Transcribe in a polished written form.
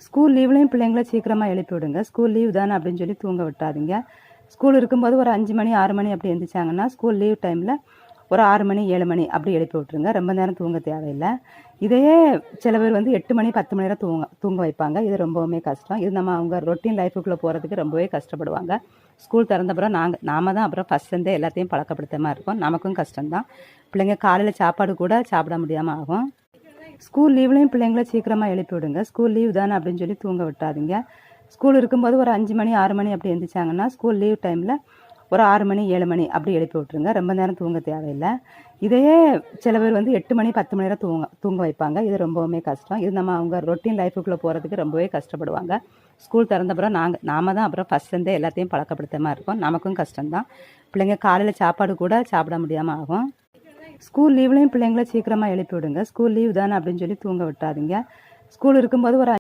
School லீவ்லையும் பிள்ளைங்கள சீக்கிரமாக எழுப்பி விடுங்க. ஸ்கூல் லீவ் தானே அப்படின்னு சொல்லி தூங்க விட்டாதீங்க. ஸ்கூல் இருக்கும்போது ஒரு 5 மணி 6 மணி அப்படி எழுந்திரிச்சாங்கன்னா ஸ்கூல் லீவ் டைமில் ஒரு 6 மணி 7 மணி அப்படி எழுப்பி விட்ருங்க. ரொம்ப நேரம் தூங்க தேவையில்லை. இதையே சில பேர் 8 மணி 10 மணி நேரம் தூங்க வைப்பாங்க. இது ரொம்பவுமே கஷ்டம். இது நம்ம அவங்க ரொட்டீன் லைஃபுக்குள்ளே போகிறதுக்கு ரொம்பவே கஷ்டப்படுவாங்க. ஸ்கூல் திறந்த அப்புறம் நாம தான் அப்புறம் ஃபஸ்ட்லேருந்தே எல்லாத்தையும் பழக்கப்படுத்த மாதிரி இருக்கும். நமக்கும் கஷ்டம்தான். பிள்ளைங்க காலையில் சாப்பாடு கூட சாப்பிட முடியாமல் ஆகும். ஸ்கூல் லீவ்லையும் பிள்ளைங்கள சீக்கிரமாக எழுப்பி விடுங்க. ஸ்கூல் லீவ் தானே அப்படின்னு சொல்லி தூங்க விட்டாதீங்க. ஸ்கூல் இருக்கும்போது ஒரு 5 மணி 6 மணி அப்படி எழுந்திரிச்சாங்கன்னா ஸ்கூல் லீவ் டைமில் ஒரு 6 மணி 7 மணி அப்படி எழுப்பி விட்ருங்க. ரொம்ப நேரம் தூங்க தேவையில்லை. இதையே சில பேர் 8 மணி 10 மணி நேரம் தூங்க வைப்பாங்க. இது ரொம்பவுமே கஷ்டம். இது நம்ம அவங்க ரொட்டீன் லைஃபுக்குள்ளே போகிறதுக்கு ரொம்பவே கஷ்டப்படுவாங்க. ஸ்கூல் திறந்த அப்புறம் நாம தான் அப்புறம் ஃபஸ்ட்லேருந்தே எல்லாத்தையும் பழக்கப்படுத்த மாதிரி இருக்கும். நமக்கும் கஷ்டம்தான். பிள்ளைங்க காலையில் சாப்பாடு கூட சாப்பிட முடியாமல் ஆகும். ஸ்கூல் லீவ்லையும் பிள்ளைங்கள சீக்கிரமாக எழுப்பி விடுங்க. ஸ்கூல் லீவ் தானே அப்படின்னு சொல்லி தூங்க விட்டாதீங்க. ஸ்கூல் இருக்கும்போது ஒரு